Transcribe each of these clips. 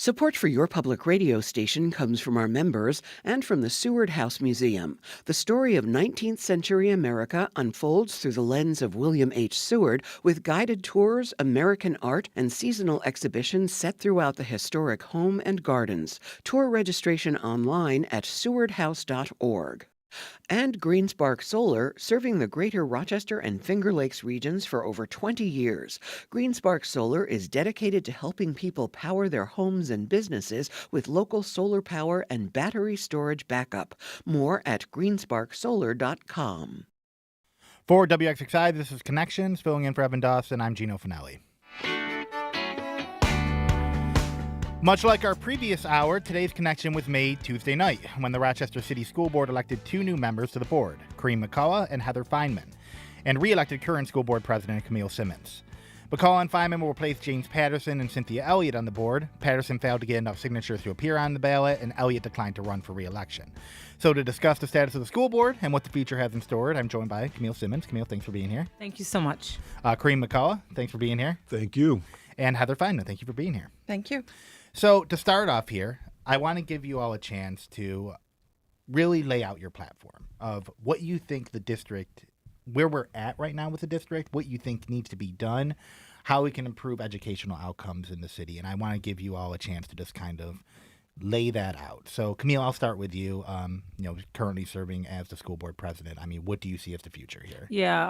Support for your public radio station comes from our members and from the Seward House Museum. The story of 19th century America unfolds through the lens of William H. Seward with guided tours, American art, and seasonal exhibitions set throughout the historic home and gardens. Tour registration online at sewardhouse.org. And GreenSpark Solar, serving the greater Rochester and Finger Lakes regions for over 20 years. GreenSpark Solar is dedicated to helping people power their homes and businesses with local solar power and battery storage backup. More at greensparksolar.com. For WXXI, this is Connections. Filling in for Evan Dawson, I'm Gino Finelli. Much like our previous hour, today's connection was made Tuesday night when the Rochester City School Board elected two new members to the board, Kareem McCullough and Heather Feynman, and re-elected current school board president Camille Simmons. McCullough and Feynman will replace James Patterson and Cynthia Elliott on the board. Patterson failed to get enough signatures to appear on the ballot, and Elliott declined to run for re-election. So to discuss the status of the school board and what the future has in store, I'm joined by Camille Simmons. Camille, thanks for being here. Thank you so much. Kareem McCullough, thanks for being here. Thank you. And Heather Feynman, thank you for being here. Thank you. So to start off here, I want to give you all a chance to really lay out your platform of what you think the district, where we're at right now with the district, what you think needs to be done, how we can improve educational outcomes in the city. And I want to give you all a chance to just kind of lay that out. So Camille, I'll start with you. Currently serving as the school board president. I mean, what do you see as the future here? Yeah,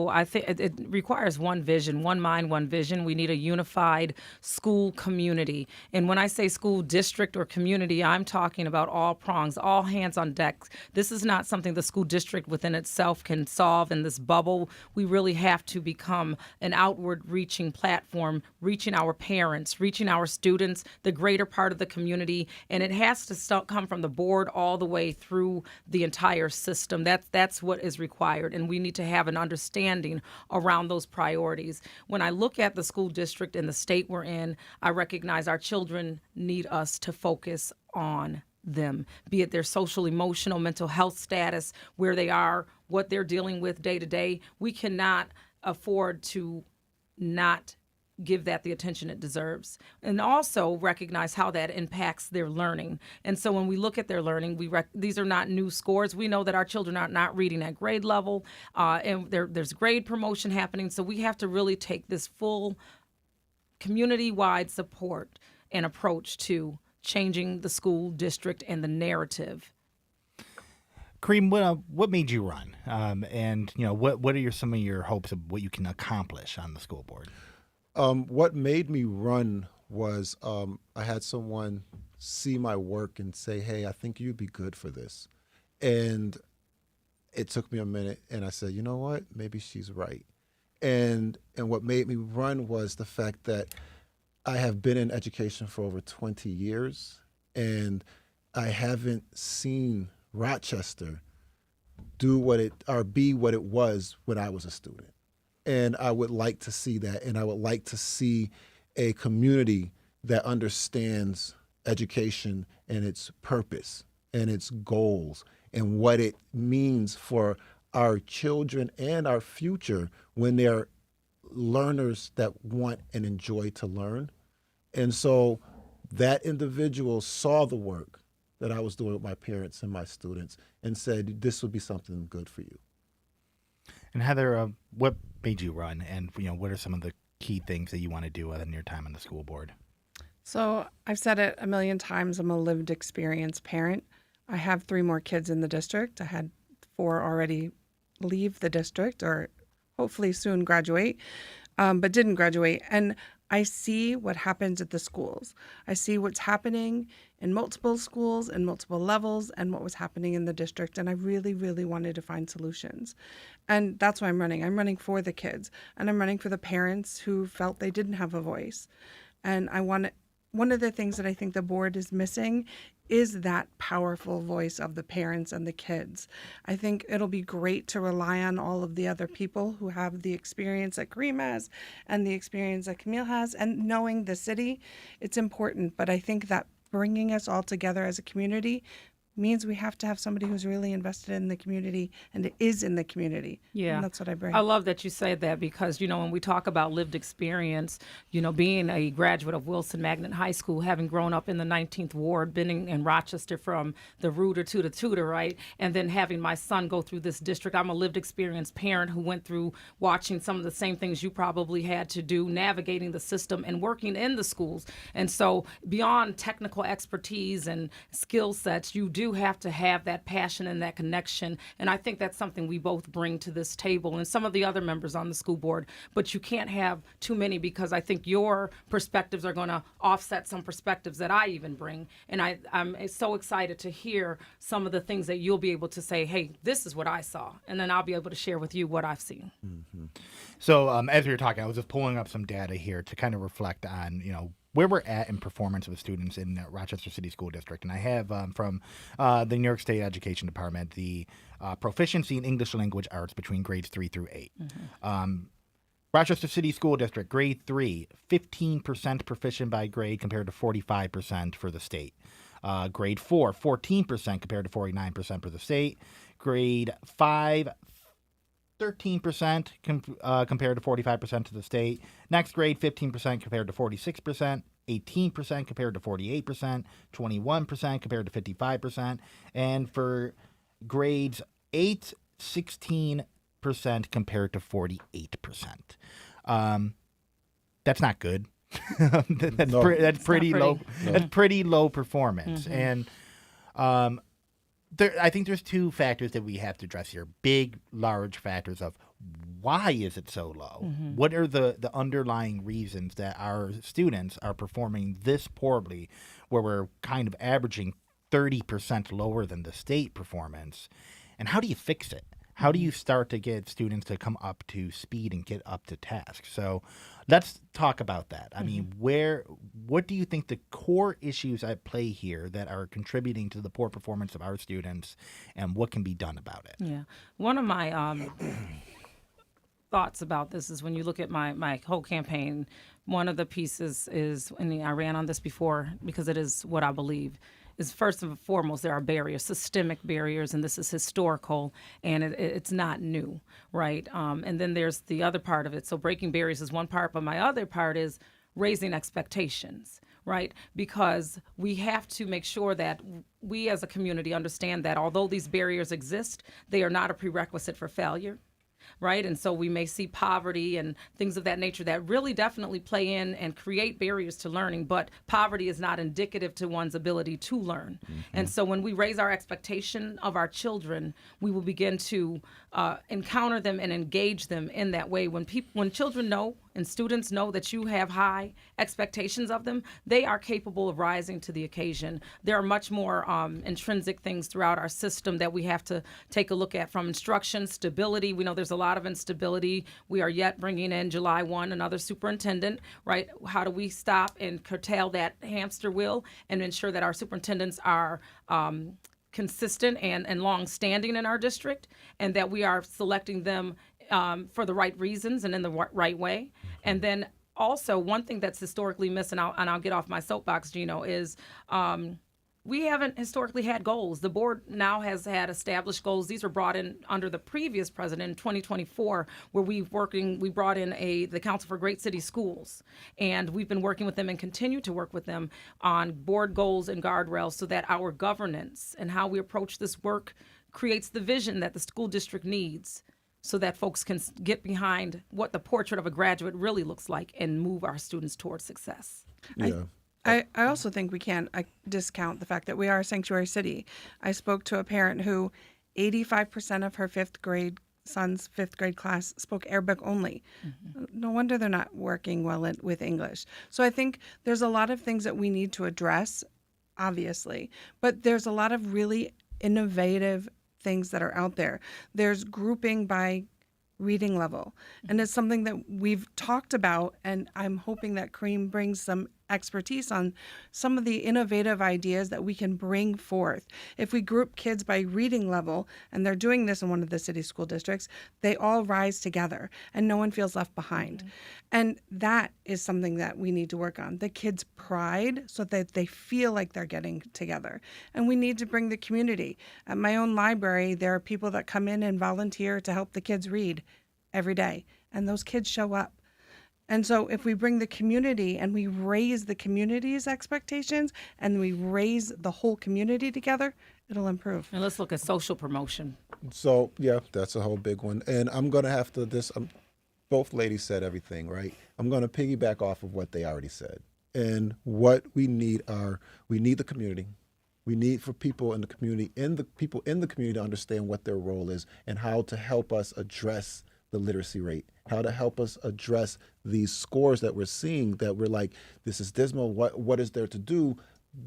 I think it requires one vision, one mind, one vision. We need a unified school community. And when I say school district or community, I'm talking about all prongs, all hands on deck. This is not something the school district within itself can solve in this bubble. We really have to become an outward-reaching platform, reaching our parents, reaching our students, the greater part of the community. And it has to come from the board all the way through the entire system. That's what is required, and we need to have an understanding around those priorities. When I look at the school district and the state we're in, I recognize our children need us to focus on them, be it their social, emotional, mental health status, where they are, what they're dealing with day to day. We cannot afford to not give that the attention it deserves, and also recognize how that impacts their learning. And so when we look at their learning, these are not new scores. We know that our children are not reading at grade level, and there's grade promotion happening. So we have to really take this full community-wide support and approach to changing the school district and the narrative. Kareem, what made you run? What are some of your hopes of what you can accomplish on the school board? What made me run was I had someone see my work and say, hey, I think you'd be good for this. And it took me a minute, and I said, you know what? Maybe she's right. And what made me run was the fact that I have been in education for over 20 years, and I haven't seen Rochester be what it was when I was a student. And I would like to see that, and I would like to see a community that understands education and its purpose and its goals and what it means for our children and our future when they're learners that want and enjoy to learn. And so that individual saw the work that I was doing with my parents and my students and said, this would be something good for you. And Heather, what made you run, and what are some of the key things that you want to do in your time on the school board? So I've said it a million times, I'm a lived experience parent. I have 3 more kids in the district. I had 4 already leave the district or hopefully soon graduate, but didn't graduate. And I see what happens at the schools. I see what's happening in multiple schools and multiple levels and what was happening in the district. And I really, really wanted to find solutions. And that's why I'm running. I'm running for the kids, and I'm running for the parents who felt they didn't have a voice. And one of the things that I think the board is missing is that powerful voice of the parents and the kids. I think it'll be great to rely on all of the other people who have the experience that Kareem has and the experience that Camille has, and knowing the city, it's important. But I think that bringing us all together as a community means we have to have somebody who's really invested in the community and is in the community. Yeah. And that's what I bring. I love that you said that because, when we talk about lived experience, being a graduate of Wilson Magnet High School, having grown up in the 19th Ward, been in Rochester from the rooter to the tutor, right? And then having my son go through this district. I'm a lived experience parent who went through watching some of the same things you probably had to do, navigating the system and working in the schools. And so beyond technical expertise and skill sets, you do have to have that passion and that connection. And I think that's something we both bring to this table and some of the other members on the school board. But you can't have too many because I think your perspectives are going to offset some perspectives that I even bring. And I'm so excited to hear some of the things that you'll be able to say, hey, this is what I saw. And then I'll be able to share with you what I've seen. Mm-hmm. So as we were talking, I was just pulling up some data here to kind of reflect on, where we're at in performance of the students in Rochester City School District. And I have from the New York State Education Department the proficiency in English language arts between grades 3 through 8. Mm-hmm. Rochester City School District, grade 3, 15% proficient by grade compared to 45% for the state. Grade 4, 14% compared to 49% for the state. Grade 5, 13% compared to 45% to the state. Next grade, 15% compared to 46%, 18% compared to 48%, 21% compared to 55%, and for grades 8, 16% compared to 48%. That's not good. That's pretty low. No. That's pretty low performance, and I think there's two factors that we have to address here. Big, large factors of why is it so low? Mm-hmm. What are the underlying reasons that our students are performing this poorly, where we're kind of averaging 30% lower than the state performance? And how do you fix it? How do you start to get students to come up to speed and get up to task? So let's talk about that. I mean, what do you think the core issues at play here that are contributing to the poor performance of our students, and what can be done about it? Yeah. One of my thoughts about this is when you look at my whole campaign, one of the pieces is, and I ran on this before because it is what I believe, is first and foremost, there are barriers, systemic barriers, and this is historical, and it's not new, right? And then there's the other part of it. So breaking barriers is one part, but my other part is raising expectations, right? Because we have to make sure that we as a community understand that although these barriers exist, they are not a prerequisite for failure. Right. And so we may see poverty and things of that nature that really definitely play in and create barriers to learning. But poverty is not indicative to one's ability to learn. Mm-hmm. And so when we raise our expectation of our children, we will begin to encounter them and engage them in that way. When children know and students know that you have high expectations of them, they are capable of rising to the occasion. There are much more intrinsic things throughout our system that we have to take a look at, from instruction, stability. We know there's a lot of instability. We are yet bringing in July 1 another superintendent, right? How do we stop and curtail that hamster wheel and ensure that our superintendents are consistent and long-standing in our district, and that we are selecting them for the right reasons and in the right way. And then also one thing that's historically missed, and I'll get off my soapbox, Gino, is we haven't historically had goals. The board now has had established goals. These were brought in under the previous president in 2024, where we brought in the Council for Great City Schools, and we've been working with them and continue to work with them on board goals and guardrails so that our governance and how we approach this work creates the vision that the school district needs, so that folks can get behind what the portrait of a graduate really looks like and move our students towards success. Yeah. I also think we can't discount the fact that we are a sanctuary city. I spoke to a parent who 85% of her son's fifth grade class spoke Arabic only. Mm-hmm. No wonder they're not working well with English. So I think there's a lot of things that we need to address, obviously, but there's a lot of really innovative things that are out there. There's grouping by reading level, and it's something that we've talked about, and I'm hoping that Kareem brings some expertise on some of the innovative ideas that we can bring forth. If we group kids by reading level, and they're doing this in one of the city school districts, they all rise together and no one feels left behind. And that is something that we need to work on. The kids' pride so that they feel like they're getting together. And we need to bring the community. At my own library, there are people that come in and volunteer to help the kids read every day. And those kids show up. And so if we bring the community and we raise the community's expectations and we raise the whole community together, it'll improve. And let's look at social promotion. So yeah, that's a whole big one. And I'm gonna have to both ladies said everything, right? I'm gonna piggyback off of what they already said. And what we need the community. We need for people in the community, people in the community to understand what their role is and how to help us address the literacy rate, how to help us address these scores that we're seeing that we're like, this is dismal, what is there to do?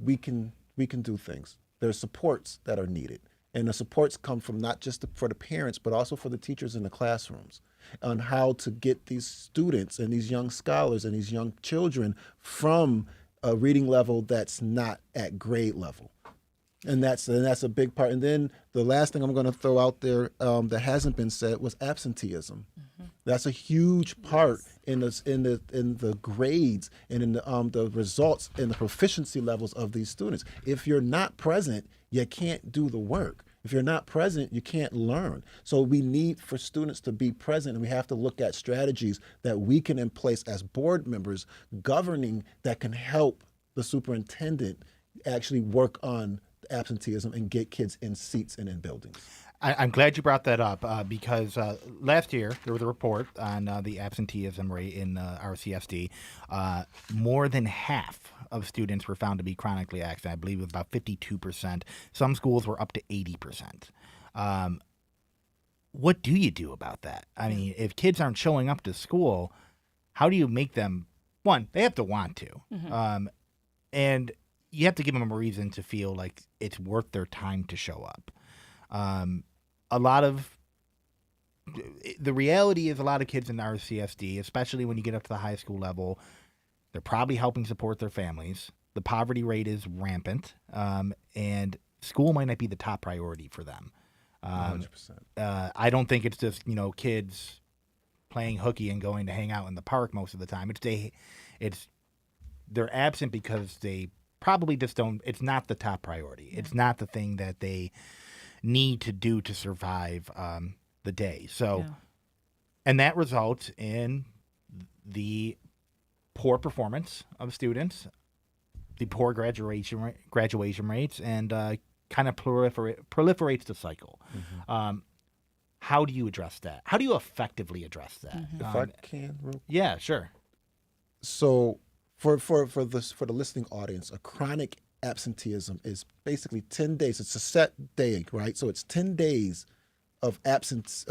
We can do things. There's supports that are needed. And the supports come from not just for the parents, but also for the teachers in the classrooms on how to get these students and these young scholars and these young children from a reading level that's not at grade level. And that's a big part. And then the last thing I'm going to throw out there that hasn't been said was absenteeism. That's a huge part in the grades and in the results and the proficiency levels of these students. If you're not present, you can't do the work. If you're not present, you can't learn. So we need for students to be present, and we have to look at strategies that we can in place as board members governing that can help the superintendent actually work on absenteeism and get kids in seats and in buildings. I'm glad you brought that up because last year there was a report on the absenteeism rate in RCSD. More than half of students were found to be chronically absent. I believe it was about 52%. Some schools were up to 80%. What do you do about that? I mean, if kids aren't showing up to school, how do you make them, one, they have to want to. And you have to give them a reason to feel like it's worth their time to show up. A lot of the reality is a lot of kids in the RCSD, especially when you get up to the high school level, they're probably helping support their families. The poverty rate is rampant, and school might not be the top priority for them. 100%. I don't think it's just kids playing hooky and going to hang out in the park most of the time. They're absent because they probably just don't. It's not the top priority. It's not the thing that they need to do to survive the day. So, and that results in the poor performance of students, the poor graduation rates, and kind of proliferates the cycle. How do you address that? How do you effectively address that? If I can, yeah, sure. So for the listening audience, a chronic absenteeism is basically 10 days. It's a set day, right? So it's 10 days of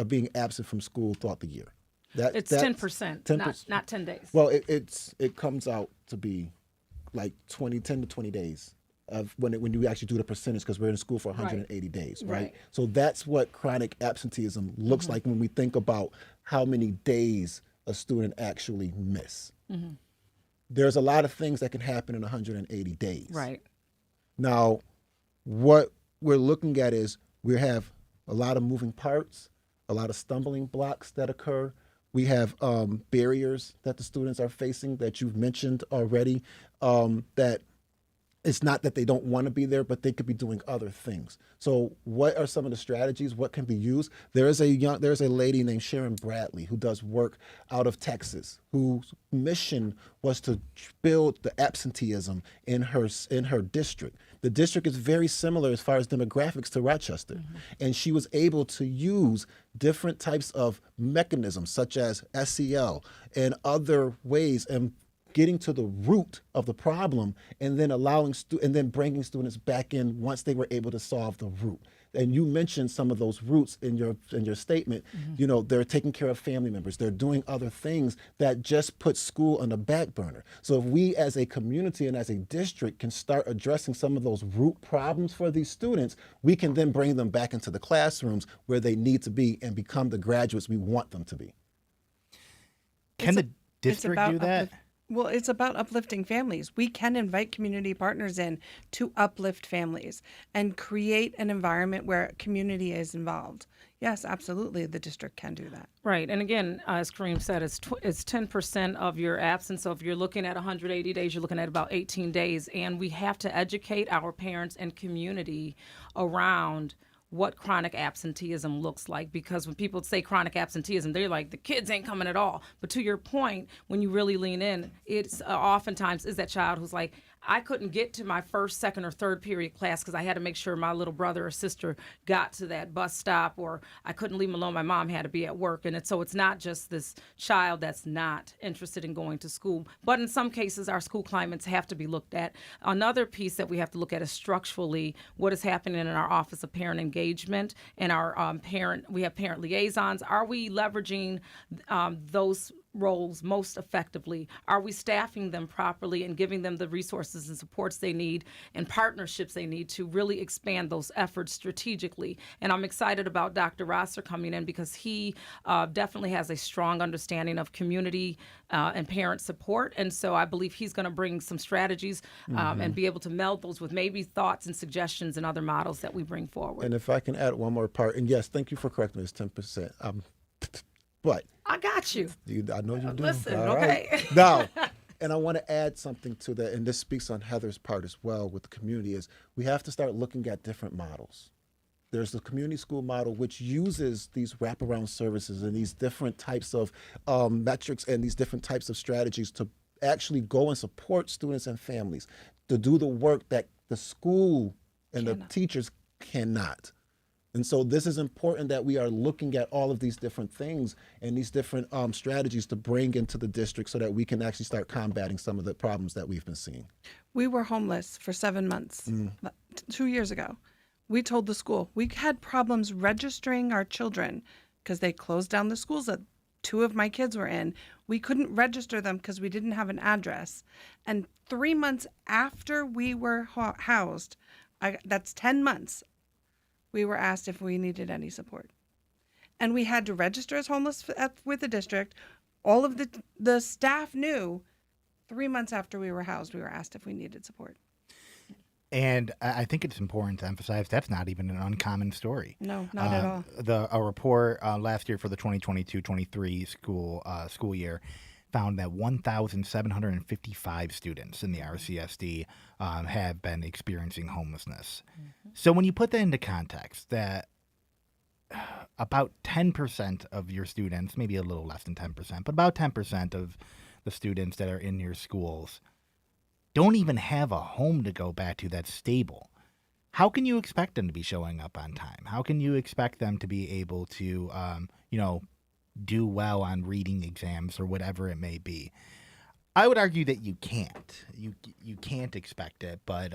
being absent from school throughout the year. It's 10%, not 10 days. Well, it comes out to be like 10 to 20 days of when you actually do the percentage, because we're in school for 180 days, right? So that's what chronic absenteeism looks like when we think about how many days a student actually miss. There's a lot of things that can happen in 180 days. Right. Now, what we're looking at is we have a lot of moving parts, a lot of stumbling blocks that occur. We have barriers that the students are facing that you've mentioned already, that it's not that they don't want to be there, but they could be doing other things. So what are some of the strategies? What can be used? There's a lady named Sharon Bradley who does work out of Texas, whose mission was to build the absenteeism in her district. The district is very similar as far as demographics to Rochester. And she was able to use different types of mechanisms such as SEL and other ways and getting to the root of the problem, and then bringing students back in once they were able to solve the root. And you mentioned some of those roots in your statement. They're taking care of family members. They're doing other things that just put school on the back burner. So if we as a community and as a district can start addressing some of those root problems for these students, we can then bring them back into the classrooms where they need to be and become the graduates we want them to be. Can the district do that? Well, it's about uplifting families. We can invite community partners in to uplift families and create an environment where community is involved. Yes, absolutely, the district can do that. Right. And again, as Kareem said, it's 10% of your absence. So if you're looking at 180 days, you're looking at about 18 days. And we have to educate our parents and community around what chronic absenteeism looks like, because when people say chronic absenteeism, they're like, the kids ain't coming at all. But to your point, when you really lean in, it's oftentimes is that child who's like, I couldn't get to my first, second, or third period class because I had to make sure my little brother or sister got to that bus stop, or I couldn't leave them alone. My mom had to be at work. And so it's not just this child that's not interested in going to school. But in some cases, our school climates have to be looked at. Another piece that we have to look at is structurally what is happening in our Office of Parent Engagement and our we have parent liaisons. Are we leveraging those roles most effectively? Are we staffing them properly and giving them the resources and supports they need and partnerships they need to really expand those efforts strategically? And I'm excited about Dr. Rosser coming in because he definitely has a strong understanding of community and parent support. And so I believe he's going to bring some strategies and be able to meld those with maybe thoughts and suggestions and other models that we bring forward. And if I can add one more part, and yes, thank you for correcting me, it's 10%. But I got you. I know you do. Listen, All okay. right. Now, and I want to add something to that, and this speaks on Heather's part as well with the community, is we have to start looking at different models. There's the community school model, which uses these wraparound services and these different types of metrics and these different types of strategies to actually go and support students and families to do the work that the school and the teachers cannot. And so this is important that we are looking at all of these different things and these different strategies to bring into the district so that we can actually start combating some of the problems that we've been seeing. We were homeless for 7 months 2 years ago. We told the school we had problems registering our children because they closed down the schools that 2 of my kids were in. We couldn't register them because we didn't have an address. And 3 months after we were housed, that's 10 months, we were asked if we needed any support. And we had to register as homeless with the district. All of the staff knew 3 months after we were housed, we were asked if we needed support. And I think it's important to emphasize that's not even an uncommon story. No, not at all. A report last year for the 2022-23 school year found that 1,755 students in the RCSD have been experiencing homelessness. Mm-hmm. So when you put that into context, that about 10% of your students, maybe a little less than 10%, but about 10% of the students that are in your schools don't even have a home to go back to that's stable. How can you expect them to be showing up on time? How can you expect them to be able to, do well on reading exams or whatever it may be? I would argue that you can't. You can't expect it, but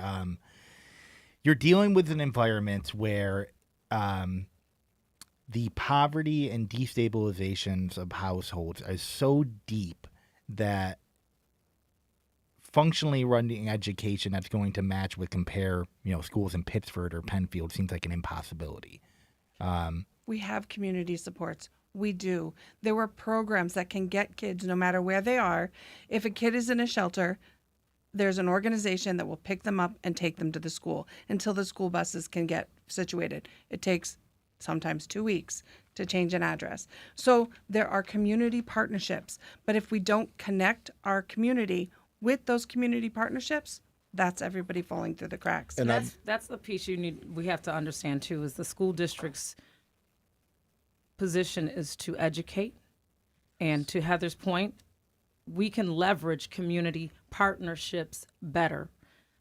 you're dealing with an environment where the poverty and destabilizations of households are so deep that functionally running education that's going to match with compare, schools in Pittsford or Penfield seems like an impossibility. We have community supports. We do. There were programs that can get kids no matter where they are. If a kid is in a shelter, there's an organization that will pick them up and take them to the school until the school buses can get situated. It takes sometimes 2 weeks to change an address. So there are community partnerships. But if we don't connect our community with those community partnerships, that's everybody falling through the cracks. And that's the piece we have to understand too, is the school district's position is to educate. And to Heather's point, we can leverage community partnerships better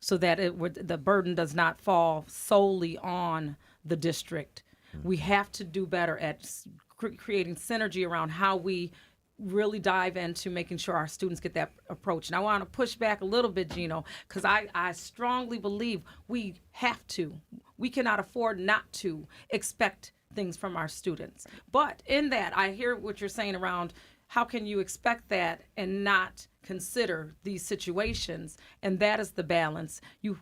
so that the burden does not fall solely on the district. We have to do better at creating synergy around how we really dive into making sure our students get that approach. And I want to push back a little bit, Gino, because I strongly believe we have to. We cannot afford not to expect things from our students. But in that, I hear what you're saying around how can you expect that and not consider these situations? And that is the balance. You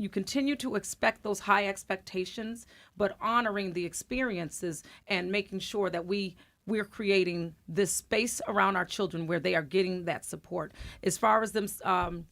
continue to expect those high expectations, but honoring the experiences and making sure that we we're creating this space around our children where they are getting that support. As far as them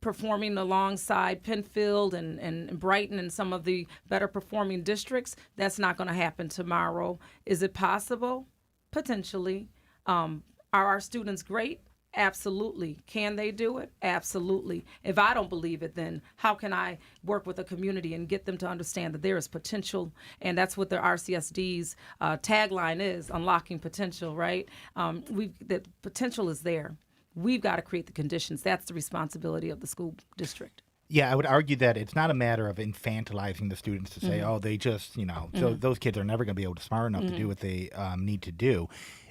performing alongside Penfield and Brighton and some of the better performing districts, that's not going to happen tomorrow. Is it possible? Potentially. Are our students great? Absolutely. Can they do it? Absolutely. If I don't believe it, then how can I work with a community and get them to understand that there is potential? And that's what the RCSD's tagline is, unlocking potential, right? The potential is there. We've got to create the conditions. That's the responsibility of the school district. Yeah, I would argue that it's not a matter of infantilizing the students to say, oh, they just, so those kids are never going to be able to smart enough to do what they need to do.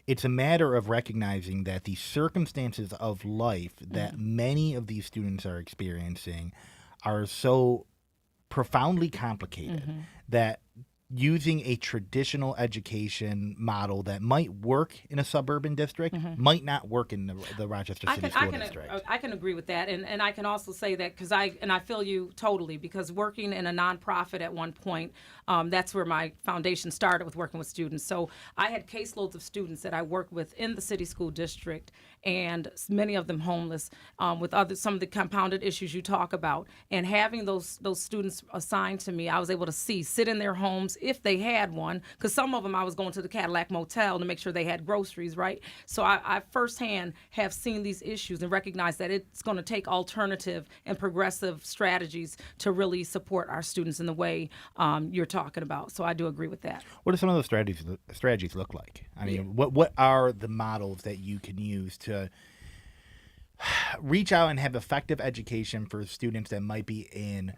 It's a matter of recognizing that the circumstances of life that many of these students are experiencing are so profoundly complicated that using a traditional education model that might work in a suburban district might not work in the Rochester City School District. I can agree with that, and I can also say that because I feel you totally, because working in a nonprofit at one point, that's where my foundation started, with working with students. So I had caseloads of students that I worked with in the city school district, and many of them homeless, with some of the compounded issues you talk about. And having those students assigned to me, I was able to sit in their homes if they had one, because some of them I was going to the Cadillac Motel to make sure they had groceries, right? So I firsthand have seen these issues and recognize that it's going to take alternative and progressive strategies to really support our students in the way you're talking about. So I do agree with that. What do some of those strategies look like? I mean, what are the models that you can use to reach out and have effective education for students that might be in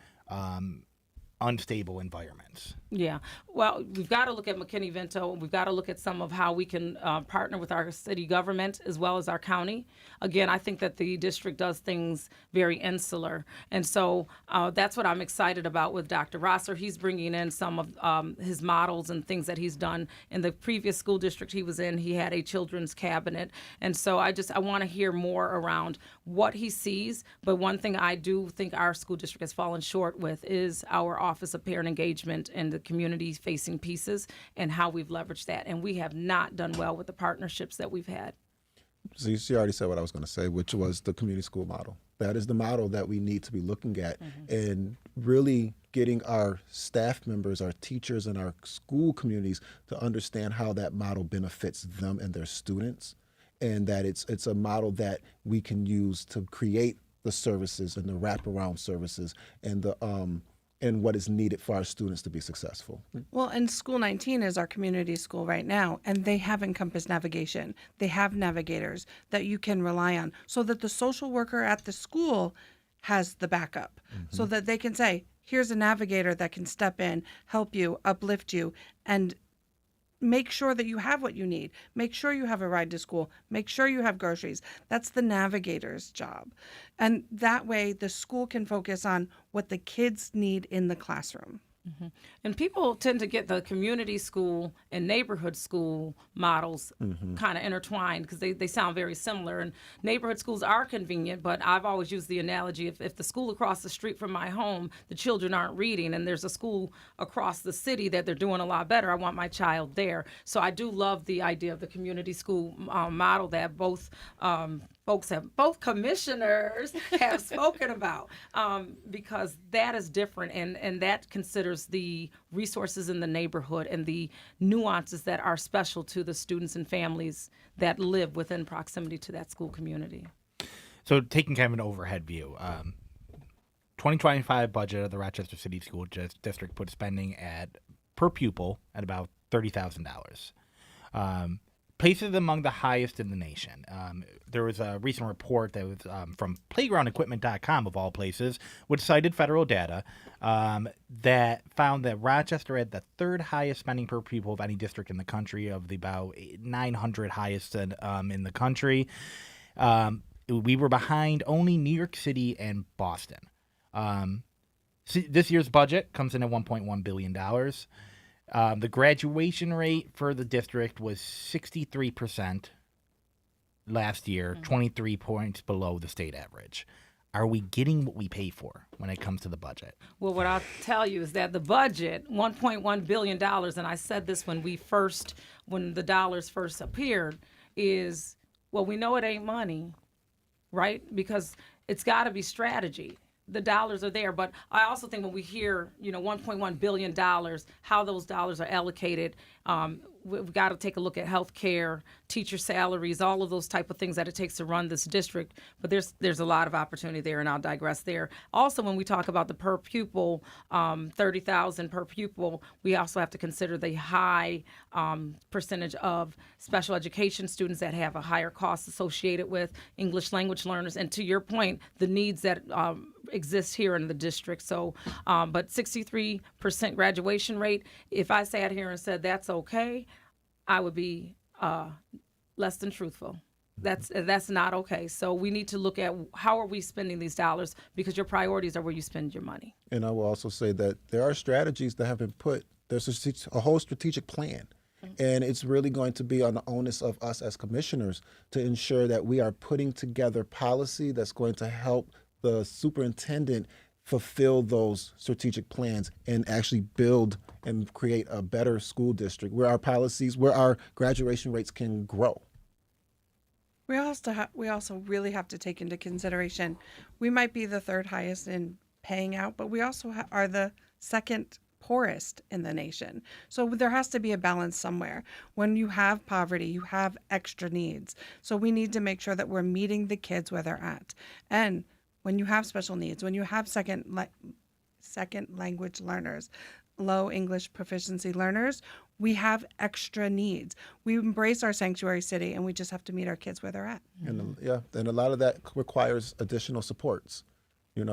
unstable environments? Yeah. Well, we've got to look at McKinney-Vento. We've got to look at some of how we can partner with our city government as well as our county. Again, I think that the district does things very insular. And so that's what I'm excited about with Dr. Rosser. He's bringing in some of his models and things that he's done. In the previous school district he was in, he had a children's cabinet. And so I want to hear more around what he sees. But one thing I do think our school district has fallen short with is our Office of Parent Engagement and the community-facing pieces and how we've leveraged that. And we have not done well with the partnerships that we've had. So she already said what I was going to say, which was the community school model. That is the model that we need to be looking at and really getting our staff members, our teachers, and our school communities to understand how that model benefits them and their students, and that it's a model that we can use to create the services and the wraparound services and the and what is needed for our students to be successful. Well, and School 19 is our community school right now, and they have Encompass Navigation. They have navigators that you can rely on so that the social worker at the school has the backup, so that they can say, here's a navigator that can step in, help you, uplift you, and make sure that you have what you need. Make sure you have a ride to school. Make sure you have groceries. That's the navigator's job. And that way the school can focus on what the kids need in the classroom. And people tend to get the community school and neighborhood school models kind of intertwined because they sound very similar. And neighborhood schools are convenient, but I've always used the analogy, if the school across the street from my home, the children aren't reading, and there's a school across the city that they're doing a lot better, I want my child there. So I do love the idea of the community school model that both commissioners have spoken about, because that is different, and that considers the resources in the neighborhood and the nuances that are special to the students and families that live within proximity to that school community. So taking kind of an overhead view, 2025 budget of the Rochester City School District put spending per pupil at about $30,000. Places among the highest in the nation. There was a recent report that was from playgroundequipment.com, of all places, which cited federal data that found that Rochester had the third highest spending per pupil of any district in the country, of the about 900 highest in the country. We were behind only New York City and Boston. This year's budget comes in at $1.1 billion. The graduation rate for the district was 63% last year, 23 points below the state average. Are we getting what we pay for when it comes to the budget? Well, what I'll tell you is that the budget, $1.1 billion, and I said this when the dollars first appeared, is, well, we know it ain't money, right? Because it's got to be strategy. The dollars are there, but I also think when we hear, $1.1 billion, how those dollars are allocated, we've got to take a look at health care, teacher salaries, all of those type of things that it takes to run this district. But there's a lot of opportunity there, and I'll digress there. Also, when we talk about the per pupil, $30,000 per pupil, we also have to consider the high percentage of special education students that have a higher cost associated with English language learners. And to your point, the needs that exist here in the district. So, but 63% graduation rate, if I sat here and said that's okay, I would be less than truthful. That's not okay. So we need to look at how are we spending these dollars, because your priorities are where you spend your money. And I will also say that there are strategies that have been put. There's a whole strategic plan. And it's really going to be on the onus of us as commissioners to ensure that we are putting together policy that's going to help the superintendent fulfill those strategic plans and actually build and create a better school district where our graduation rates can grow. We also really have to take into consideration, we might be the third highest in paying out, but we also are the second poorest in the nation. So there has to be a balance somewhere. When you have poverty, you have extra needs. So we need to make sure that we're meeting the kids where they're at. And when you have special needs, when you have second language learners, low English proficiency learners, we have extra needs. We embrace our sanctuary city, and we just have to meet our kids where they're at. And and a lot of that requires additional supports.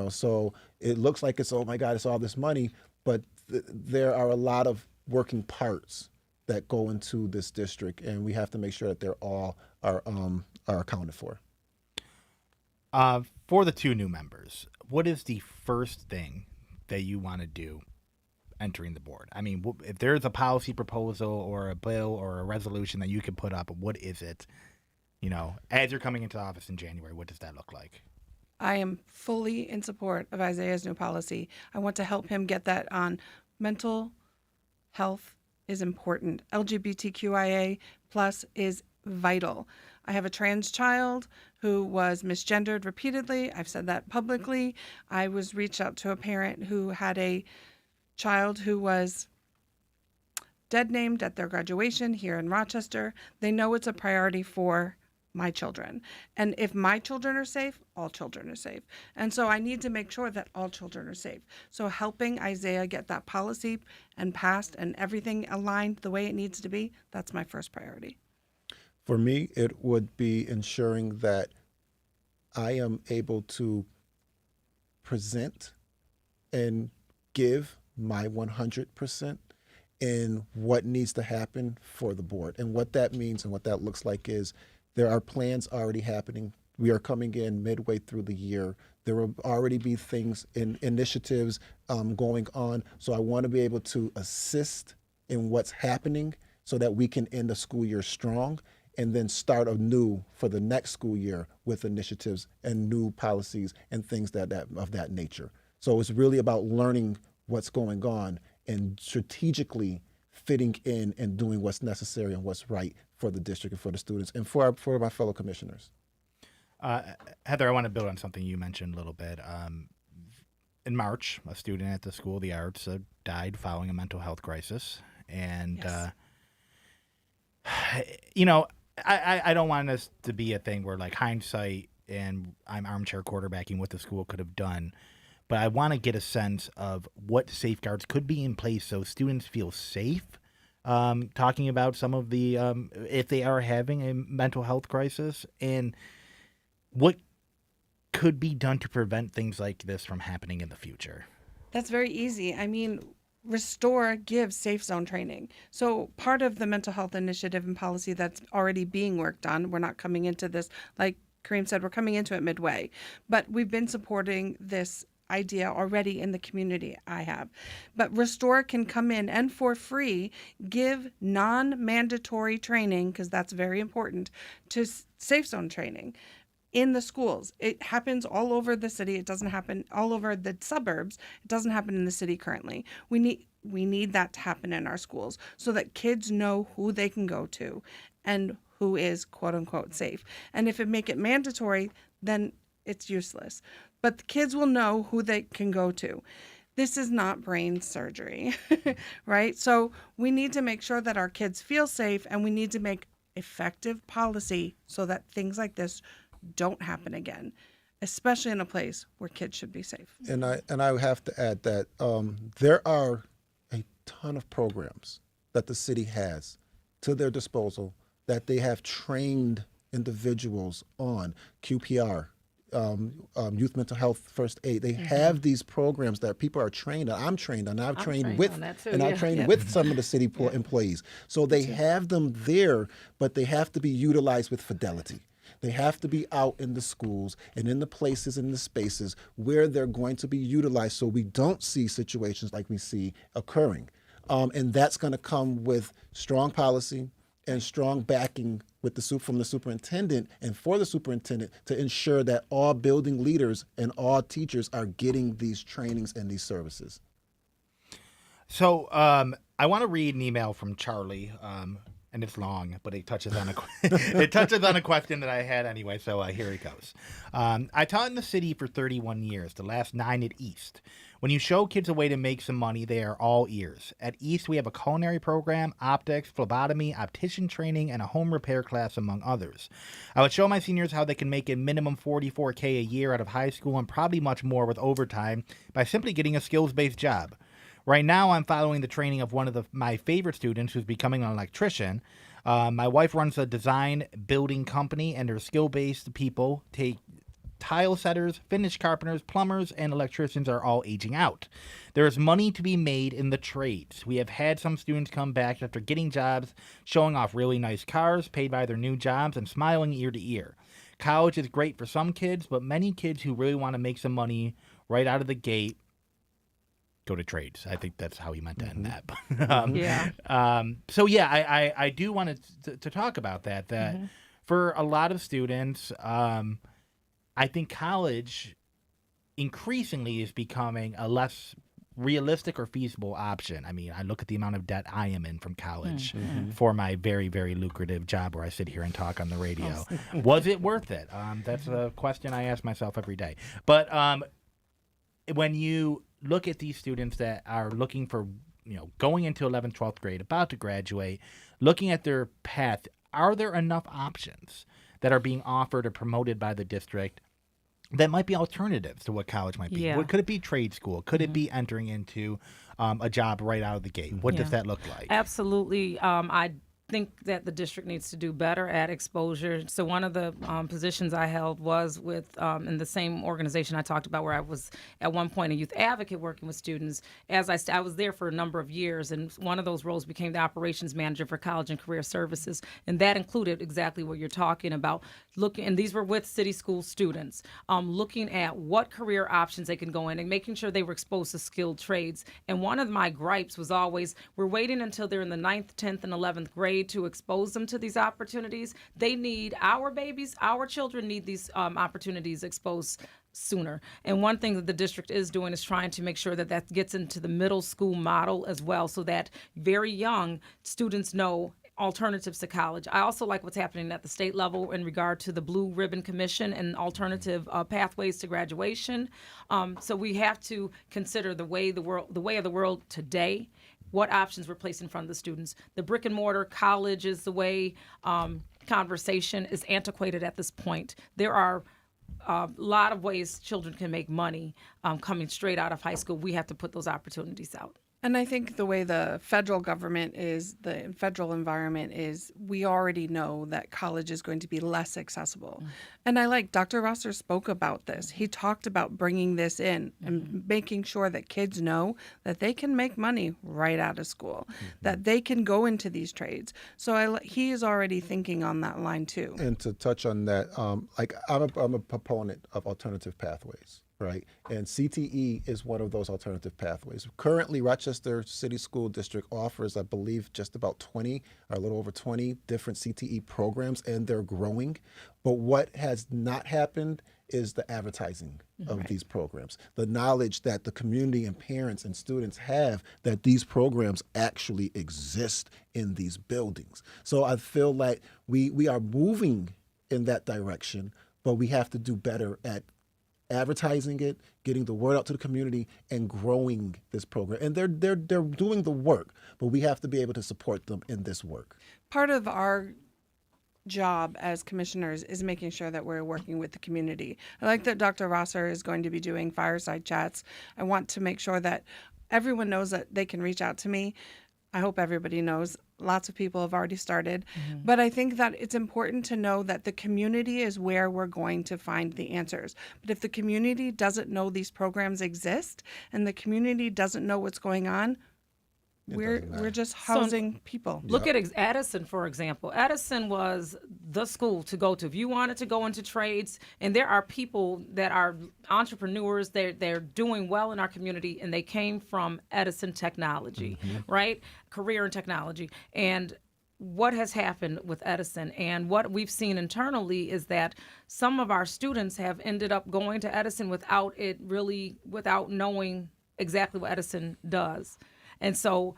So it looks like it's, oh my God, it's all this money, but there are a lot of working parts that go into this district, and we have to make sure that they're all are accounted for. For the two new members, what is the first thing that you want to do entering the board? I mean, if there's a policy proposal or a bill or a resolution that you can put up, what is it? As you're coming into office in January, what does that look like? I am fully in support of Isaiah's new policy. I want to help him get that on. Mental health is important. LGBTQIA plus is vital. I have a trans child who was misgendered repeatedly. I've said that publicly. I was reached out to a parent who had a child who was dead named at their graduation here in Rochester. They know it's a priority for my children. And if my children are safe, all children are safe. And so I need to make sure that all children are safe. So helping Isaiah get that policy and passed and everything aligned the way it needs to be, that's my first priority. For me, it would be ensuring that I am able to present and give my 100% in what needs to happen for the board. And what that means and what that looks like is there are plans already happening. We are coming in midway through the year. There will already be things in initiatives going on. So I want to be able to assist in what's happening so that we can end the school year strong and then start anew for the next school year with initiatives and new policies and things of that nature. So it's really about learning what's going on and strategically fitting in and doing what's necessary and what's right for the district and for the students and for my fellow commissioners. Heather, I want to build on something you mentioned a little bit. In March, a student at the School of the Arts died following a mental health crisis. And, Yes. I don't want this to be a thing where, like, hindsight and I'm armchair quarterbacking what the school could have done. But I want to get a sense of what safeguards could be in place so students feel safe talking about some of the, if they are having a mental health crisis, and what could be done to prevent things like this from happening in the future. That's very easy. I mean, Restore gives safe zone training. So part of the mental health initiative and policy that's already being worked on, we're not coming into this, like Kareem said, we're coming into it midway, but we've been supporting this idea already in the community. I have. But Restore can come in and for free give non-mandatory training, because that's very important, to safe zone training in the schools. It happens all over the city. It doesn't happen all over the suburbs. It doesn't happen in the city currently. We need that to happen in our schools so that kids know who they can go to and who is quote unquote safe. And if it make it mandatory, then it's useless. But the kids will know who they can go to. This is not brain surgery, right? So we need to make sure that our kids feel safe, and we need to make effective policy so that things like this don't happen again, especially in a place where kids should be safe. And I have to add that there are a ton of programs that the city has to their disposal that they have trained individuals on. QPR, youth mental health first aid. They have these programs that people are trained on. I'm trained on. I've trained with, on that too, and I've trained with some of the city employees. So they have them there, but they have to be utilized with fidelity. They have to be out in the schools and in the places and the spaces where they're going to be utilized, so we don't see situations like we see occurring. And that's going to come with strong policy and strong backing with from the superintendent and for the superintendent to ensure that all building leaders and all teachers are getting these trainings and these services. So I want to read an email from Charlie, and it's long, but it touches on a question that I had anyway. So here it goes. I taught in the city for 31 years, the last 9 at East. When you show kids a way to make some money, they are all ears. At East, we have a culinary program, optics, phlebotomy, optician training, and a home repair class, among others. I would show my seniors how they can make a minimum $44K a year out of high school and probably much more with overtime by simply getting a skills-based job. Right now, I'm following the training of one of my favorite students who's becoming an electrician. My wife runs a design building company, and her skill-based people take tile setters, finish carpenters, plumbers, and electricians are all aging out. There is money to be made in the trades. We have had some students come back after getting jobs, showing off really nice cars, paid by their new jobs, and smiling ear to ear. College is great for some kids, but many kids who really want to make some money right out of the gate go to trades. I think that's how he meant to end that. So yeah, I do want to talk about that for a lot of students, I think college increasingly is becoming a less realistic or feasible option. I mean, I look at the amount of debt I am in from college for my very, very lucrative job where I sit here and talk on the radio. Was it worth it? That's a question I ask myself every day. But when you look at these students that are looking for, going into 11th, 12th grade, about to graduate, looking at their path, are there enough options that are being offered or promoted by the district that might be alternatives to what college might be? Yeah. Could it be trade school? Could it be entering into a job right out of the gate? What does that look like? Absolutely. I think that the district needs to do better at exposure. So one of the positions I held was with in the same organization I talked about, where I was at one point a youth advocate working with students. As I was there for a number of years, and one of those roles became the operations manager for college and career services, and that included exactly what you're talking about. And these were with city school students, looking at what career options they can go in and making sure they were exposed to skilled trades. And one of my gripes was always, we're waiting until they're in the 9th, 10th, and 11th grade to expose them to these opportunities. They need, our babies, our children need these opportunities exposed sooner. And one thing that the district is doing is trying to make sure that that gets into the middle school model as well, so that very young students know alternatives to college. I also like what's happening at the state level in regard to the Blue Ribbon Commission and alternative pathways to graduation. So we have to consider the way of the world today, what options we're placing in front of the students. The brick and mortar college is the way conversation is antiquated at this point. There are a lot of ways children can make money coming straight out of high school. We have to put those opportunities out. And I think the way the federal government is, the federal environment is, we already know that college is going to be less accessible. And I like Dr. Rosser spoke about this. He talked about bringing this in and making sure that kids know that they can make money right out of school, that they can go into these trades. So he is already thinking on that line too. And to touch on that, I'm a proponent of alternative pathways. right? And CTE is one of those alternative pathways. Currently, Rochester City School District offers, I believe, just about 20 or a little over 20 different CTE programs, and they're growing. But what has not happened is the advertising of these programs, the knowledge that the community and parents and students have that these programs actually exist in these buildings. So I feel like we are moving in that direction, but we have to do better at advertising it, getting the word out to the community, and growing this program. And they're doing the work, but we have to be able to support them in this work. Part of our job as commissioners is making sure that we're working with the community. I like that Dr. Rosser is going to be doing fireside chats. I want to make sure that everyone knows that they can reach out to me. I hope everybody knows. Lots of people have already started. But I think that it's important to know that the community is where we're going to find the answers. But if the community doesn't know these programs exist and the community doesn't know what's going on, we're just housing people. Look at Addison, for example. Addison was the school to go to if you wanted to go into trades. And there are people that are entrepreneurs. They're doing well in our community, and they came from Edison Technology, right? Career in technology. And what has happened with Edison and what we've seen internally is that some of our students have ended up going to Edison without knowing exactly what Edison does. And so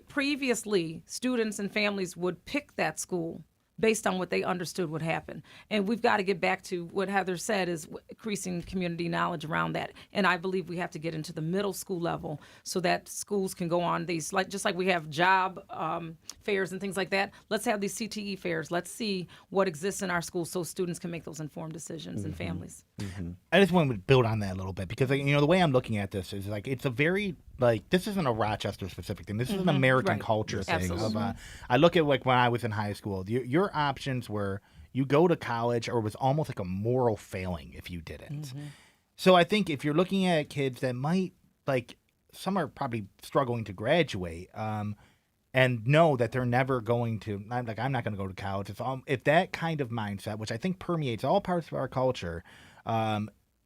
previously, students and families would pick that school based on what they understood would happen. And we've got to get back to what Heather said is increasing community knowledge around that. And I believe we have to get into the middle school level so that schools can go on these, just like we have job fairs and things like that. Let's have these CTE fairs. Let's see what exists in our schools so students can make those informed decisions and families. I just want to build on that a little bit because, the way I'm looking at this is it's a very, this isn't a Rochester specific thing. This is an American culture thing. Absolutely. I look at when I was in high school, your options were you go to college or it was almost like a moral failing if you didn't. So I think if you're looking at kids that might, some are probably struggling to graduate, and know that they're never going to, I'm not going to go to college. If that kind of mindset, which I think permeates all parts of our culture,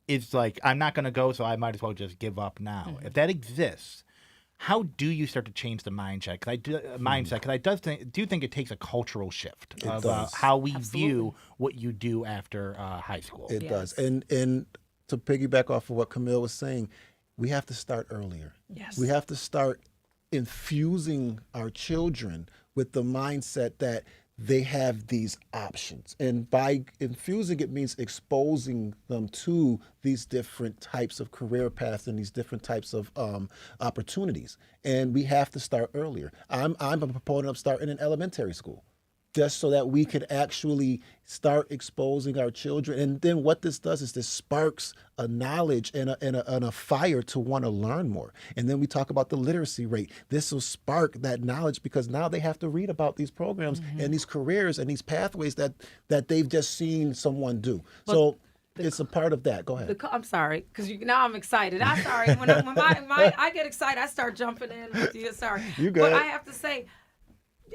it's I'm not going to go, so I might as well just give up now. If that exists, how do you start to change the mindset? Because I do think it takes a cultural shift of how we view what you do after high school. It does. And to piggyback off of what Camille was saying, we have to start earlier. Yes. We have to start infusing our children with the mindset that they have these options. And by infusing it means exposing them to these different types of career paths and these different types of opportunities. And we have to start earlier. I'm a proponent of starting in elementary school, just so that we could actually start exposing our children. And then what this does is this sparks a knowledge and a fire to want to learn more. And then we talk about the literacy rate. This will spark that knowledge because now they have to read about these programs and these careers and these pathways that they've just seen someone do. So it's a part of that. Go ahead. I'm sorry, because now I'm excited. I'm sorry. When I get excited, I start jumping in with you. Sorry. You good. But I have to say,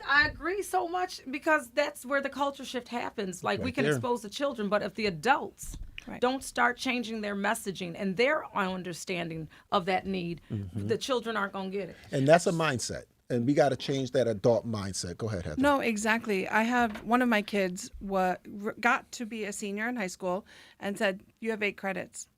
I agree so much because that's where the culture shift happens. We can expose the children, but if the adults don't start changing their messaging and their understanding of that need, the children aren't going to get it. And that's a mindset. And we got to change that adult mindset. Go ahead, Heather. No, exactly. I have one of my kids got to be a senior in high school and said, "You have 8 credits."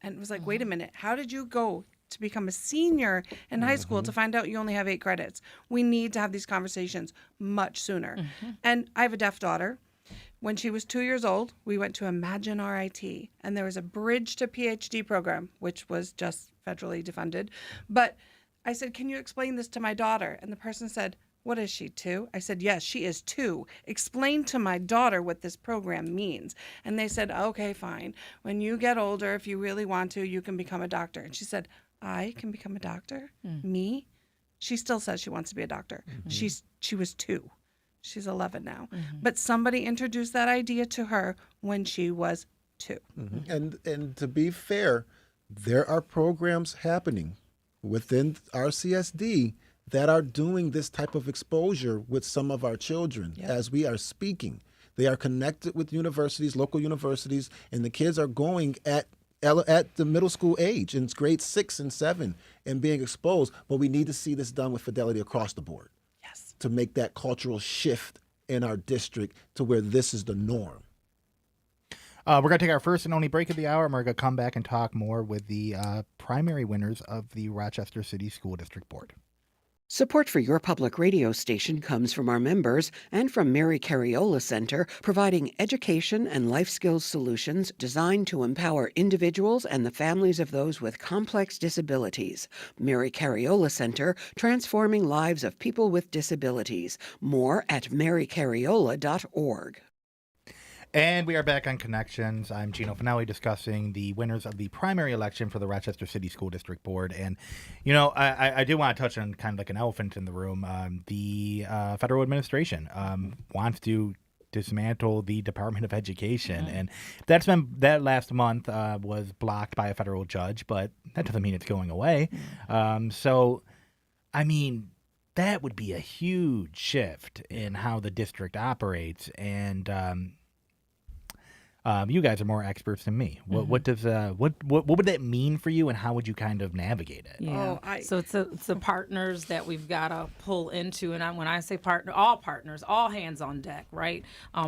And it was like, wait a minute, how did you go to become a senior in high school to find out you only have 8 credits? We need to have these conversations much sooner. And I have a deaf daughter. When she was 2 years old, we went to Imagine RIT, and there was a Bridge to PhD program, which was just federally defunded. But I said, "Can you explain this to my daughter?" And the person said, "What is she, 2?" I said, "Yes, she is 2. Explain to my daughter what this program means." And they said, "Okay, fine. When you get older, if you really want to, you can become a doctor." And she said, "I can become a doctor? Me?" She still says she wants to be a doctor. She was 2. She's 11 now. But somebody introduced that idea to her when she was 2. And to be fair, there are programs happening within RCSD that are doing this type of exposure with some of our children as we are speaking. They are connected with universities, local universities, and the kids are going at at the middle school age, in grade 6 and 7, and being exposed. But we need to see this done with fidelity across the board. Yes. To make that cultural shift in our district to where this is the norm. We're going to take our first and only break of the hour, and we're going to come back and talk more with the primary winners of the Rochester City School District Board. Support for your public radio station comes from our members and from Mary Cariola Center, providing education and life skills solutions designed to empower individuals and the families of those with complex disabilities. Mary Cariola Center, transforming lives of people with disabilities. More at marycariola.org. And we are back on Connections. I'm Gino Finelli discussing the winners of the primary election for the Rochester City School District Board. And, you know, I do want to touch on kind of like an elephant in the room. The federal administration wants to dismantle the Department of Education. And that last month was blocked by a federal judge, but that doesn't mean it's going away. So, I mean, that would be a huge shift in how the district operates. And, you guys are more experts than me. What would that mean for you, and how would you kind of navigate it? Yeah. So it's the partners that we've got to pull into, and when I say partner, all hands on deck, right?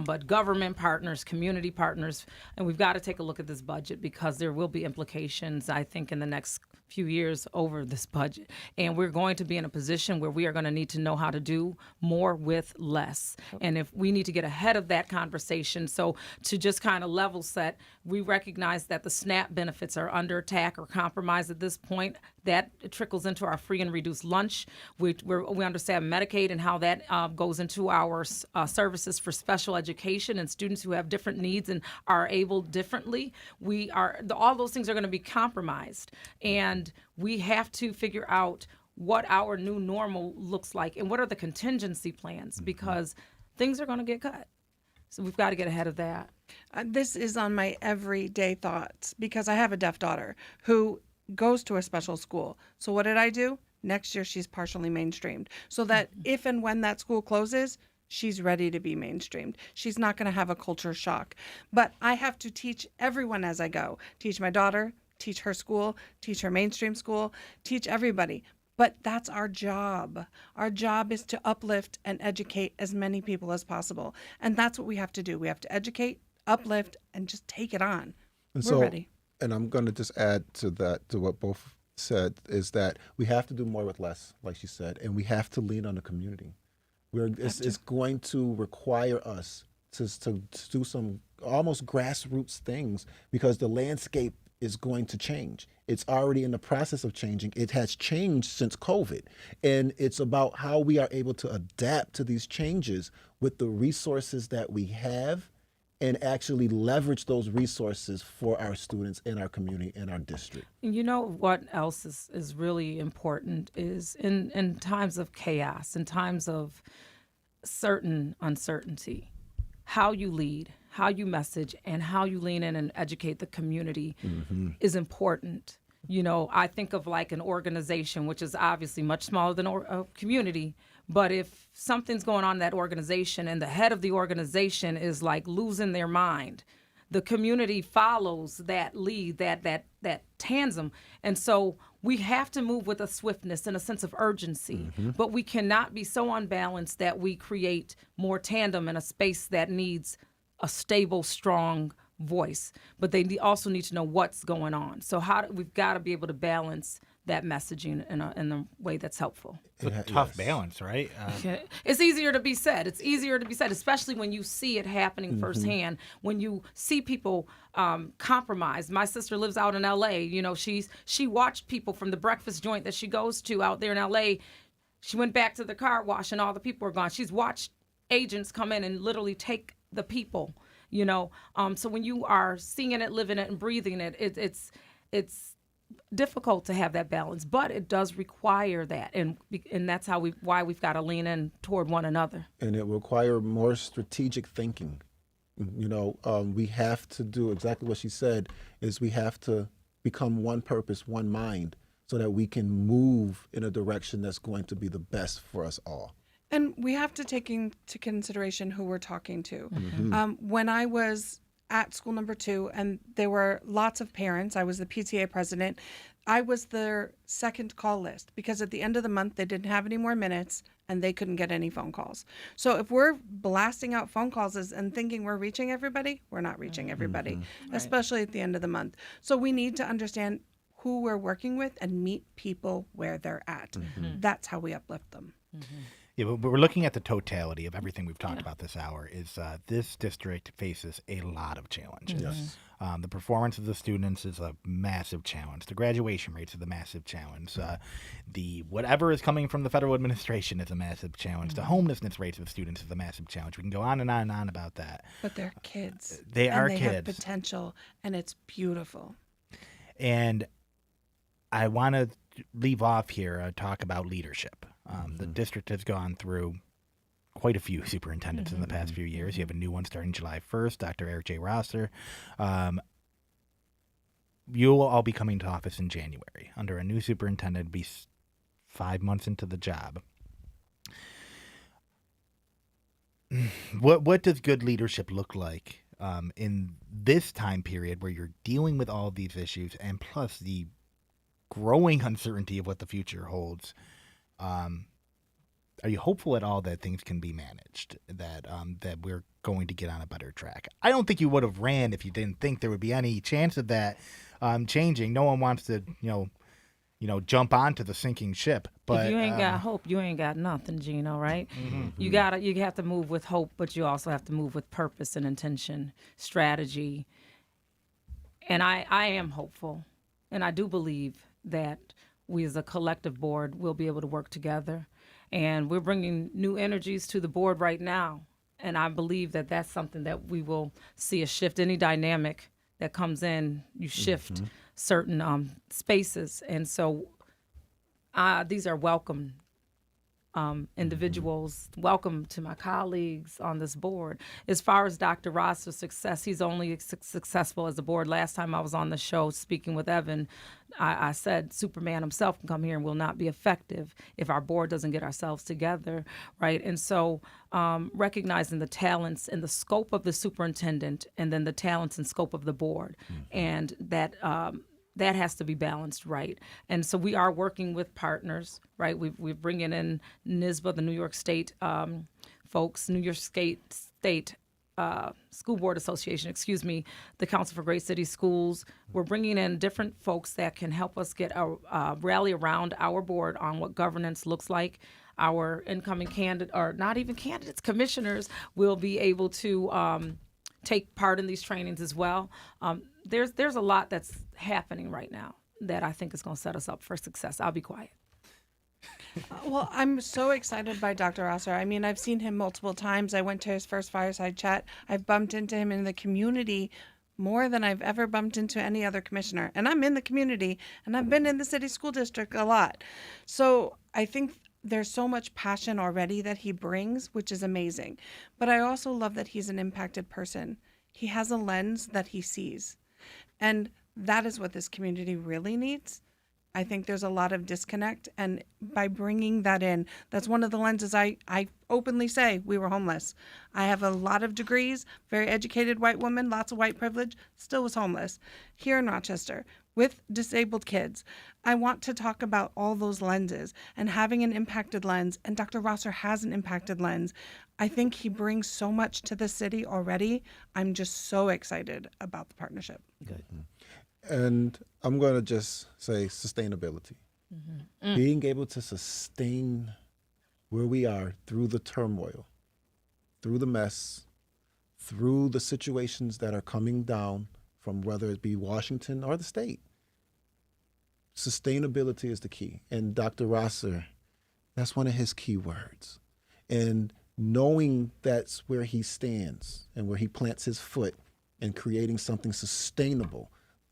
But government partners, community partners, and we've got to take a look at this budget because there will be implications, I think, in the next few years over this budget, and we're going to be in a position where we are going to need to know how to do more with less, and if we need to get ahead of that conversation. So to just kind of level set, we recognize that the SNAP benefits are under attack or compromised at this point. That trickles into our free and reduced lunch. We understand Medicaid and how that goes into our services for special education and students who have different needs and are able differently. All those things are going to be compromised, and we have to figure out what our new normal looks like and what are the contingency plans, because things are going to get cut. So we've got to get ahead of that. This is on my everyday thoughts because I have a deaf daughter who goes to a special school. So what did I do? Next year, she's partially mainstreamed so that if and when that school closes, she's ready to be mainstreamed. She's not going to have a culture shock. But I have to teach everyone as I go. Teach my daughter, teach her school, teach her mainstream school, teach everybody. But that's our job. Our job is to uplift and educate as many people as possible. And that's what we have to do. We have to educate, uplift, and just take it on. We're ready. And I'm going to just add to that, to what both said, is that we have to do more with less, like she said, and we have to lean on the community. It's going to require us to do some almost grassroots things because the landscape is going to change. It's already in the process of changing. It has changed since COVID. And it's about how we are able to adapt to these changes with the resources that we have and actually leverage those resources for our students in our community, in our district. You know what else is really important is in times of chaos, in times of certain uncertainty, how you lead, how you message, and how you lean in and educate the community is important. You know, I think of like an organization, which is obviously much smaller than a community, but if something's going on in that organization and the head of the organization is like losing their mind, the community follows that lead, that tandem. And so we have to move with a swiftness and a sense of urgency, but we cannot be so unbalanced that we create more tandem in a space that needs a stable, strong voice. But they also need to know what's going on. So we've got to be able to balance that messaging in a way that's helpful. It's a tough balance, right? It's easier to be said. It's easier to be said, especially when you see it happening firsthand, when you see people compromised. My sister lives out in L.A. You know, she watched people from the breakfast joint that she goes to out there in L.A. She went back to the car wash and all the people were gone. She's watched agents come in and literally take the people, you know. So when you are seeing it, living it, and breathing it, it's difficult to have that balance, but it does require that, and that's why we've got to lean in toward one another. And it will require more strategic thinking. You know, we have to do exactly what she said, is we have to become one purpose, one mind, so that we can move in a direction that's going to be the best for us all. And we have to take into consideration who we're talking to. When I was at school number 2, and there were lots of parents. I was the PTA president. I was their second call list because at the end of the month, they didn't have any more minutes and they couldn't get any phone calls. So if we're blasting out phone calls and thinking we're reaching everybody, we're not reaching everybody, especially at the end of the month. So we need to understand who we're working with and meet people where they're at. That's how we uplift them. Yeah, but we're looking at the totality of everything we've talked about this hour. Is this district faces a lot of challenges. Yes. The performance of the students is a massive challenge. The graduation rates is a massive challenge. The whatever is coming from the federal administration is a massive challenge. The homelessness rates of students is a massive challenge. We can go on and on and on about that. But they're kids. They are and they kids. have potential, and it's beautiful. And I want to leave off here, talk about leadership. The district has gone through quite a few superintendents in the past few years. You have a new one starting July 1st, Dr. Eric J. Rosser. You will all be coming to office in January under a new superintendent, be 5 months into the job. What does good leadership look like in this time period where you're dealing with all of these issues and plus the growing uncertainty of what the future holds? Are you hopeful at all that things can be managed, that we're going to get on a better track? I don't think you would have ran if you didn't think there would be any chance of that changing. No one wants to, jump onto the sinking ship. But if you ain't got hope, you ain't got nothing, Gino, right? You have to move with hope, but you also have to move with purpose and intention, strategy. And I am hopeful, and I do believe that we as a collective board will be able to work together. And we're bringing new energies to the board right now. And I believe that that's something that we will see a shift. Any dynamic that comes in, you shift certain spaces. And so these are welcome individuals. Welcome to my colleagues on this board. As far as Dr. Rosser's success, he's only successful as a board. Last time I was on the show speaking with Evan, I said Superman himself can come here and will not be effective if our board doesn't get ourselves together, right? And so recognizing the talents and the scope of the superintendent and then the talents and scope of the board, and that that has to be balanced right. And so we are working with partners, right? We're bringing in NYSBA, the New York State folks, New York State School Board Association, the Council for Great City Schools. We're bringing in different folks that can help us get a rally around our board on what governance looks like. Our incoming candidate, or not even candidates, commissioners will be able to take part in these trainings as well. There's a lot that's happening right now that I think is going to set us up for success. I'll be quiet. Well, I'm so excited by Dr. Rosser. I mean, I've seen him multiple times. I went to his first fireside chat. I've bumped into him in the community more than I've ever bumped into any other commissioner. And I'm in the community, and I've been in the city school district a lot. So I think there's so much passion already that he brings, which is amazing. But I also love that he's an impacted person. He has a lens that he sees. And that is what this community really needs. I think there's a lot of disconnect. And by bringing that in, that's one of the lenses I openly say we were homeless. I have a lot of degrees, very educated white woman, lots of white privilege, still was homeless here in Rochester with disabled kids. I want to talk about all those lenses and having an impacted lens. And Dr. Rosser has an impacted lens. I think he brings so much to the city already. I'm just so excited about the partnership. Good. And I'm going to just say sustainability. Being able to sustain where we are through the turmoil, through the mess, through the situations that are coming down from whether it be Washington or the state. Sustainability is the key. And Dr. Rosser, that's one of his key words. And knowing that's where he stands and where he plants his foot in creating something sustainable,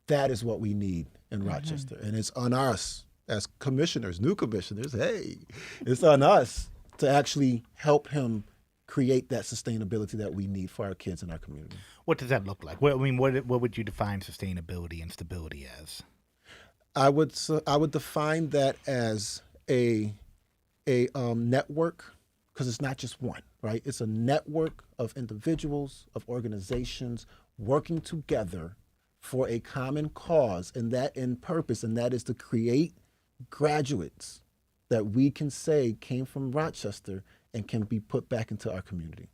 that is what we need in Rochester. And it's on us as commissioners, new commissioners, it's on us to actually help him create that sustainability that we need for our kids in our community. What does that look like? What would you define sustainability and stability as? I would define that as a network, because it's not just one, right? It's a network of individuals, of organizations working together for a common cause and that in purpose, and that is to create graduates that we can say came from Rochester and can be put back into our community.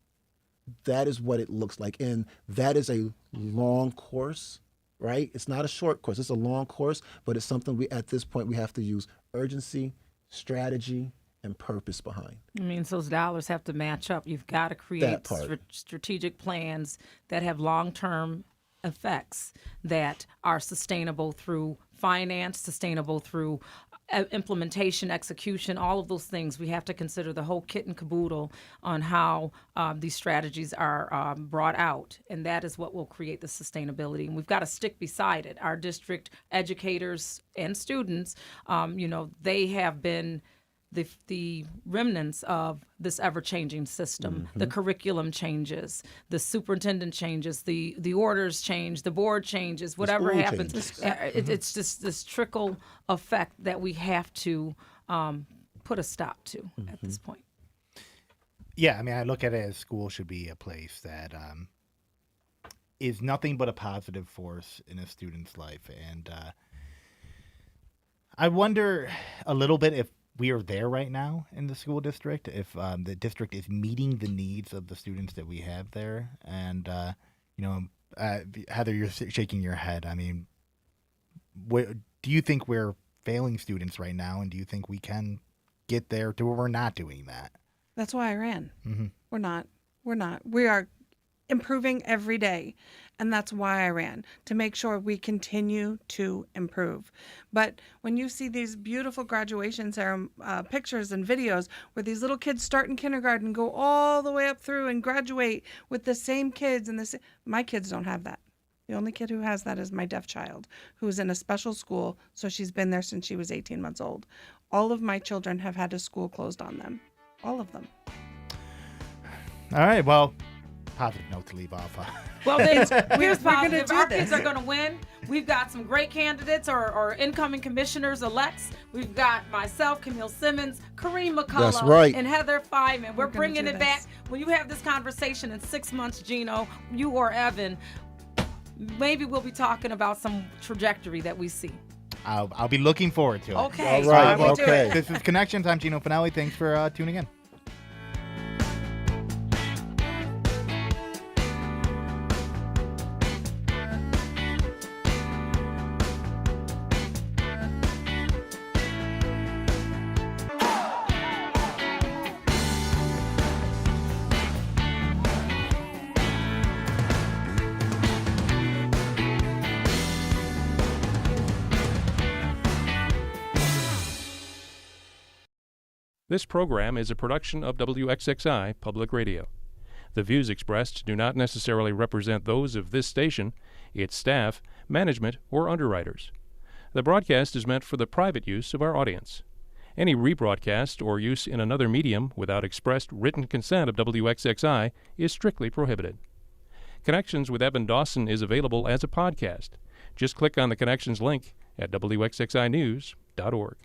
That is what it looks like. And that is a long course, right? It's not a short course. It's a long course, but it's something we, at this point, we have to use urgency, strategy, and purpose behind. I mean, those dollars have to match up. You've got to create strategic plans that have long-term effects that are sustainable through finance, sustainable through implementation, execution, all of those things. We have to consider the whole kit and caboodle on how these strategies are brought out, and that is what will create the sustainability. And we've got to stick beside it. Our district educators and students, they have been the remnants of this ever-changing system. The curriculum changes, the superintendent changes, the orders change, the board changes, whatever happens. It's just this trickle effect that we have to put a stop to at this point. Yeah, I mean, I look at it as school should be a place that is nothing but a positive force in a student's life. And I wonder a little bit if we are there right now in the school district, if the district is meeting the needs of the students that we have there. And, Heather, you're shaking your head. I mean, do you think we're failing students right now? And do you think we can get there to where we're not doing that? That's why I ran. Mm-hmm. We're not. We are improving every day. And that's why I ran, to make sure we continue to improve. But when you see these beautiful graduation pictures and videos where these little kids start in kindergarten, go all the way up through and graduate with the same kids, and my kids don't have that. The only kid who has that is my deaf child, who's in a special school, so she's been there since she was 18 months old. All of my children have had a school closed on them. All of them. All right, well, positive note to leave off. Well, here's positive. Our kids are going to win. We've got some great candidates or incoming commissioners-elects. We've got myself, Camille Simmons, Kareem McCullough, That's right. and Heather Feynman. We're bringing it back. this. When you have this conversation in 6 months, Gino, you or Evan, maybe we'll be talking about some trajectory that we see. I'll be looking forward to it. Okay. All right, so we'll do okay. it. This is Connections. I'm Gino Finelli. Thanks for tuning in. This program is a production of WXXI Public Radio. The views expressed do not necessarily represent those of this station, its staff, management, or underwriters. The broadcast is meant for the private use of our audience. Any rebroadcast or use in another medium without expressed written consent of WXXI is strictly prohibited. Connections with Evan Dawson is available as a podcast. Just click on the Connections link at WXXInews.org.